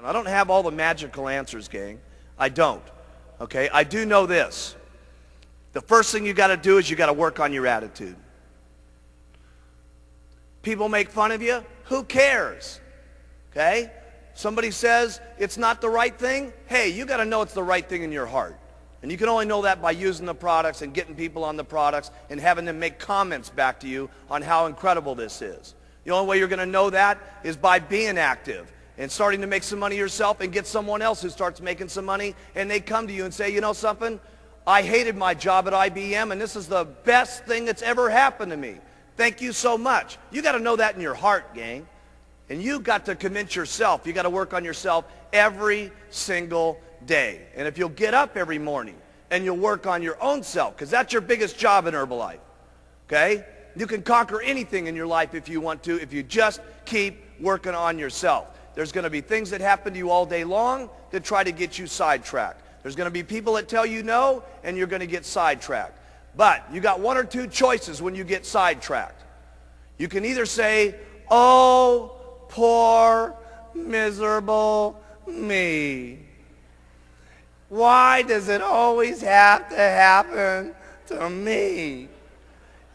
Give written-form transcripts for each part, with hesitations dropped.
And I don't have all the magical answers, gang. I don't. Okay? I do know this. The first thing you got to do is you got to work on your attitude. People make fun of you. Who cares? Okay? Somebody says it's not the right thing. Hey, you got to know it's the right thing in your heart. And you can only know that by using the products and getting people on the products and having them make comments back to you on how incredible this is. The only way you're going to know that is by being active and starting to make some money yourself and get someone else who starts making some money, and they come to you and say, you know something? I hated my job at IBM, and this is the best thing that's ever happened to me. Thank you so much. You got to know that in your heart, gang. And you got to convince yourself. You got to work on yourself every single day. And if you'll get up every morning and you'll work on your own self, because that's your biggest job in Herbalife, okay? You can conquer anything in your life if you want to, if you just keep working on yourself. There's going to be things that happen to you all day long that try to get you sidetracked. There's going to be people that tell you no, and you're going to get sidetracked. But you got one or two choices when you get sidetracked. You can either say, oh, poor, miserable me. Why does it always have to happen to me?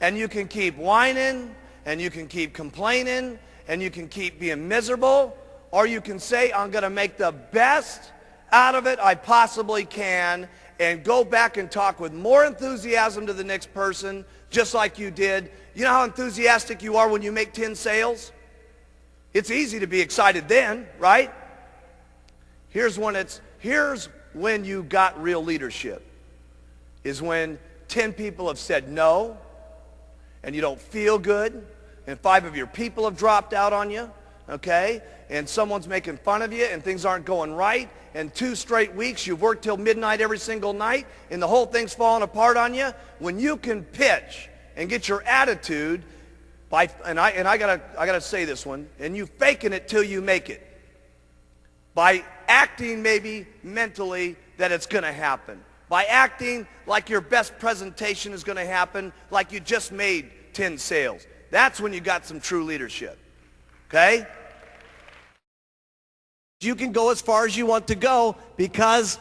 And you can keep whining, and you can keep complaining, and you can keep being miserable, or you can say, I'm going to make the best out of it I possibly can, and go back and talk with more enthusiasm to the next person, just like you did. You know how enthusiastic you are when you make 10 sales? It's easy to be excited then, right? Here's when you got real leadership, is when 10 people have said no, and you don't feel good, and 5 of your people have dropped out on you, okay? And someone's making fun of you, and things aren't going right, and 2 straight weeks you've worked till midnight every single night, and the whole thing's falling apart on you. When you can pitch and get your attitude by, and I gotta say this one, and you faking it till you make it, by acting maybe mentally that it's going to happen, by acting like your best presentation is going to happen, like you just made 10 sales. That's when you got some true leadership, okay? You can go as far as you want to go because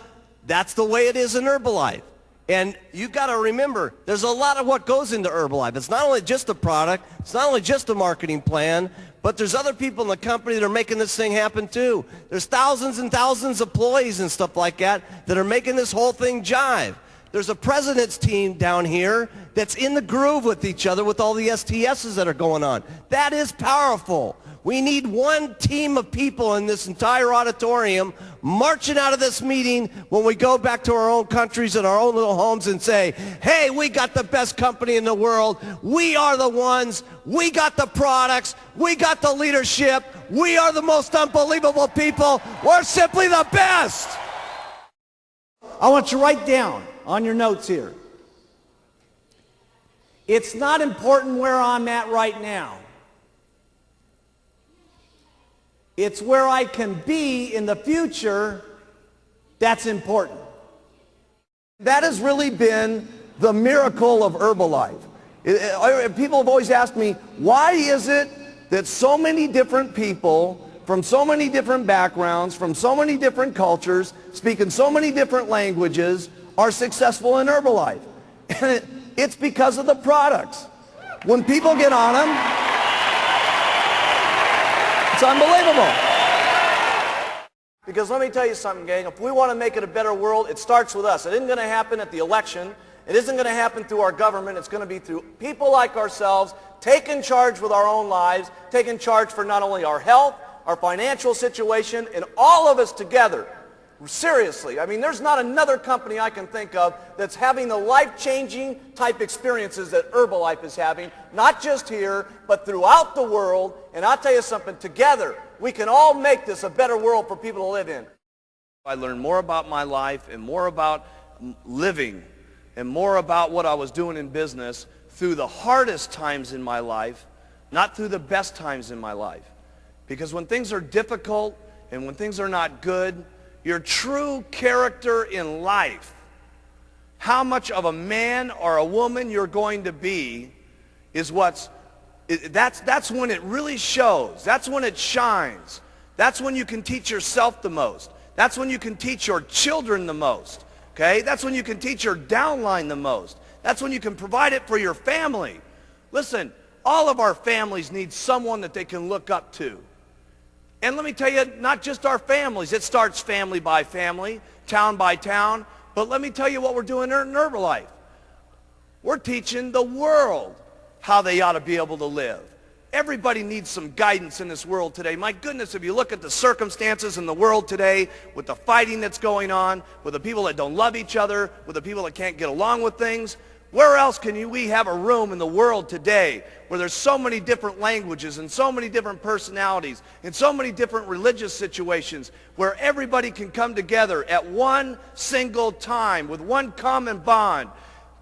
that's the way it is in Herbalife. And you got to remember, there's a lot of what goes into Herbalife. It's not only just a product, it's not only just a marketing plan, but there's other people in the company that are making this thing happen too. There's thousands and thousands of employees and stuff like that that are making this whole thing jive. There's a president's team down here that's in the groove with each other with all the STSs that are going on. That is powerful. We need one team of people in this entire auditorium marching out of this meeting when we go back to our own countries and our own little homes and say, hey, we got the best company in the world. We are the ones. We got the products. We got the leadership. We are the most unbelievable people. We're simply the best. I want you to write down on your notes here. It's not important where I'm at right now. It's where I can be in the future that's important. That has really been the miracle of Herbalife. People have always asked me, why is it that so many different people from so many different backgrounds, from so many different cultures, speaking so many different languages, are successful in Herbalife? And it's because of the products. When people get on them, it's unbelievable. Because let me tell you something, gang. If we want to make it a better world, it starts with us. It isn't going to happen at the election. It isn't going to happen through our government. It's going to be through people like ourselves, taking charge with our own lives, taking charge for not only our health, our financial situation, and all of us together. Seriously, I mean, there's not another company I can think of that's having the life-changing type experiences that Herbalife is having, not just here, but throughout the world. And I'll tell you something, together, we can all make this a better world for people to live in. I learned more about my life and more about living and more about what I was doing in business through the hardest times in my life, not through the best times in my life. Because when things are difficult and when things are not good, your true character in life, how much of a man or a woman you're going to be, is that's when it really shows. That's when it shines. That's when you can teach yourself the most. That's when you can teach your children the most. Okay? That's when you can teach your downline the most. That's when you can provide it for your family. Listen, all of our families need someone that they can look up to. And let me tell you, not just our families. It starts family by family, town by town. But let me tell you what we're doing in Herbalife. We're teaching the world how they ought to be able to live. Everybody needs some guidance in this world today. My goodness, if you look at the circumstances in the world today, with the fighting that's going on, with the people that don't love each other, with the people that can't get along with things, where else can we have a room in the world today where there's so many different languages and so many different personalities and so many different religious situations where everybody can come together at one single time with one common bond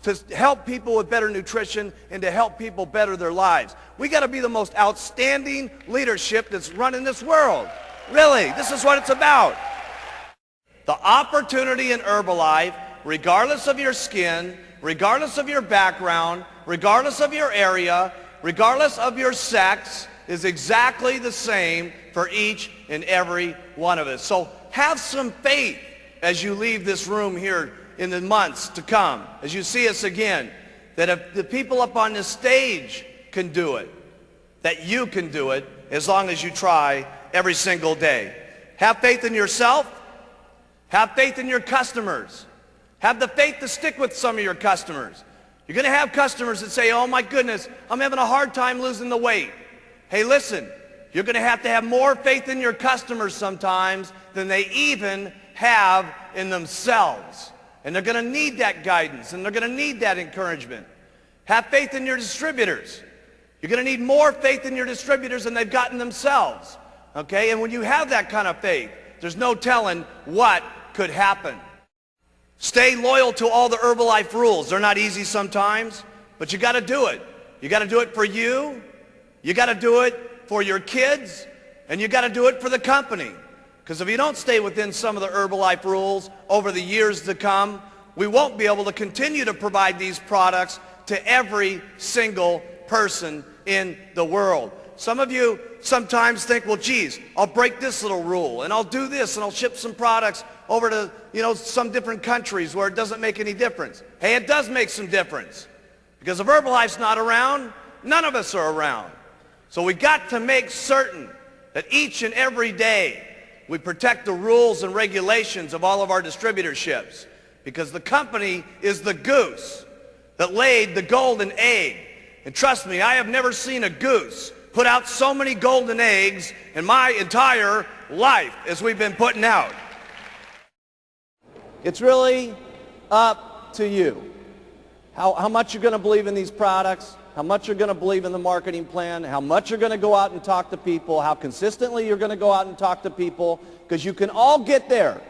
to help people with better nutrition and to help people better their lives? We got to be the most outstanding leadership that's running this world. Really, this is what it's about. The opportunity in Herbalife, regardless of your skin, regardless of your background, regardless of your area, regardless of your sex, is exactly the same for each and every one of us. So have some faith as you leave this room here in the months to come, as you see us again, that if the people up on this stage can do it, that you can do it as long as you try every single day. Have faith in yourself. Have faith in your customers. Have the faith to stick with some of your customers. You're going to have customers that say, oh my goodness, I'm having a hard time losing the weight. Hey, listen, you're going to have more faith in your customers sometimes than they even have in themselves. And they're going to need that guidance, and they're going to need that encouragement. Have faith in your distributors. You're going to need more faith in your distributors than they've gotten themselves. Okay? And when you have that kind of faith, there's no telling what could happen. Stay loyal to all the Herbalife rules. They're not easy sometimes, but you got to do it. You got to do it for you. You got to do it for your kids, and you got to do it for the company. Because if you don't stay within some of the Herbalife rules over the years to come, we won't be able to continue to provide these products to every single person in the world. Some of you sometimes think, well, geez, I'll break this little rule, and I'll do this, and I'll ship some products over to, some different countries where it doesn't make any difference. Hey, it does make some difference. Because if Herbalife's not around, none of us are around. So we got to make certain that each and every day we protect the rules and regulations of all of our distributorships. Because the company is the goose that laid the golden egg. And trust me, I have never seen a goose put out so many golden eggs in my entire life as we've been putting out. It's really up to you. How much you're going to believe in these products, how much you're going to believe in the marketing plan, how much you're going to go out and talk to people, how consistently you're going to go out and talk to people, because you can all get there.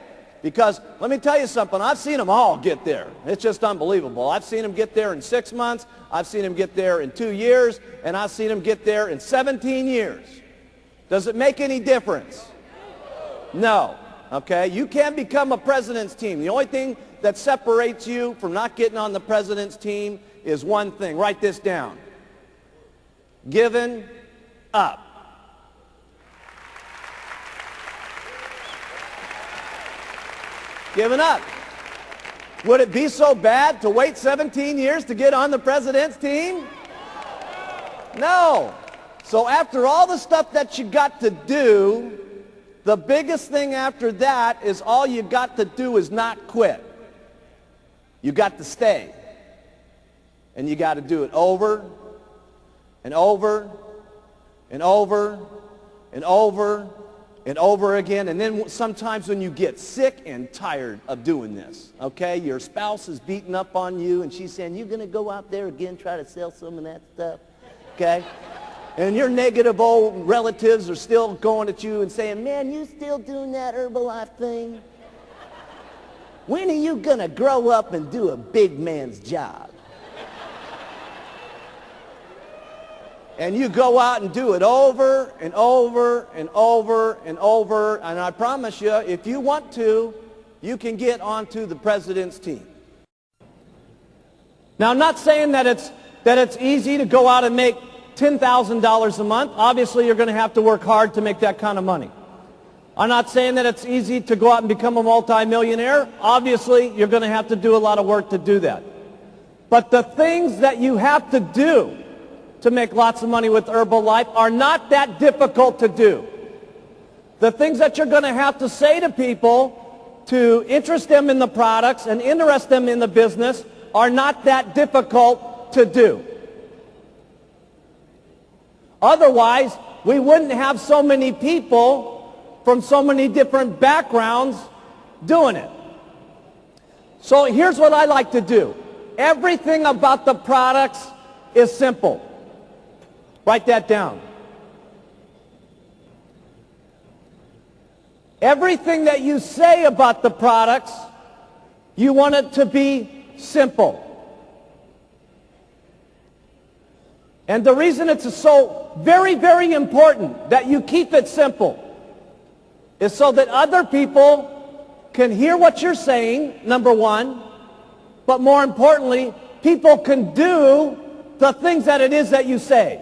Because let me tell you something, I've seen them all get there. It's just unbelievable. I've seen them get there in 6 months, I've seen them get there in 2 years, and I've seen them get there in 17 years. Does it make any difference? No. Okay? You can't become a president's team. The only thing that separates you from not getting on the president's team is one thing. Write this down. Giving up. Giving up. Would it be so bad to wait 17 years to get on the president's team? No. So after all the stuff that you got to do, the biggest thing after that is all you got to do is not quit. You got to stay. And you got to do it over and over and over and over and over again. And then sometimes when you get sick and tired of doing this, okay, your spouse is beating up on you and she's saying, you're going to go out there again, try to sell some of that stuff, okay? And your negative old relatives are still going at you and saying, man, you still doing that Herbalife thing? When are you going to grow up and do a big man's job? And you go out and do it over and over and over and over. And I promise you, if you want to, you can get onto the president's team. Now, I'm not saying that it's easy to go out and make $10,000 a month. Obviously, you're going to have to work hard to make that kind of money. I'm not saying that it's easy to go out and become a multimillionaire. Obviously, you're going to have to do a lot of work to do that. But the things that you have to do to make lots of money with Herbalife are not that difficult to do. The things that you're going to have to say to people to interest them in the products and interest them in the business are not that difficult to do. Otherwise, we wouldn't have so many people from so many different backgrounds doing it. So here's what I like to do. Everything about the products is simple. Write that down. Everything that you say about the products, you want it to be simple. And the reason it's so very, very important that you keep it simple is so that other people can hear what you're saying, number one, but more importantly, people can do the things that it is that you say.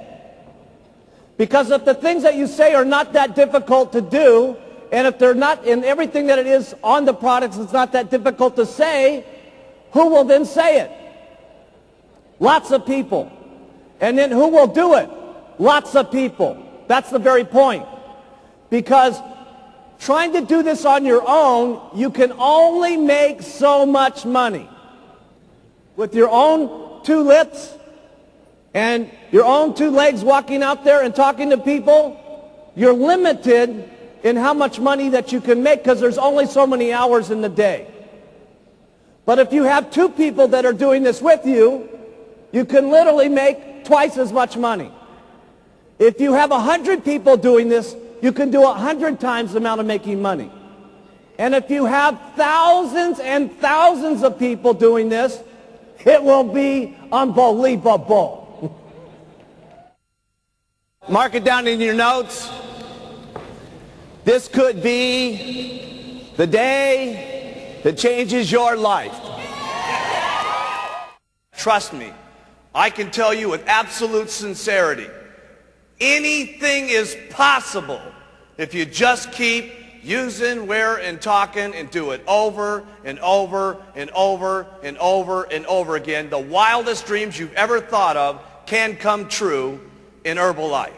Because if the things that you say are not that difficult to do, and if they're not, in everything that it is on the products is not that difficult to say, who will then say it? Lots of people. And then who will do it? Lots of people. That's the very point. Because trying to do this on your own, you can only make so much money. With your own two lips and your own two legs walking out there and talking to people, you're limited in how much money that you can make because there's only so many hours in the day. But if you have two people that are doing this with you, you can literally make twice as much money. If you have 100 people doing this, you can do 100 times the amount of making money. And if you have thousands and thousands of people doing this, it will be unbelievable. Mark it down in your notes. This could be the day that changes your life. Trust me, I can tell you with absolute sincerity, anything is possible if you just keep using, where, and talking and do it over and over and over and over and over again. The wildest dreams you've ever thought of can come true in Herbalife.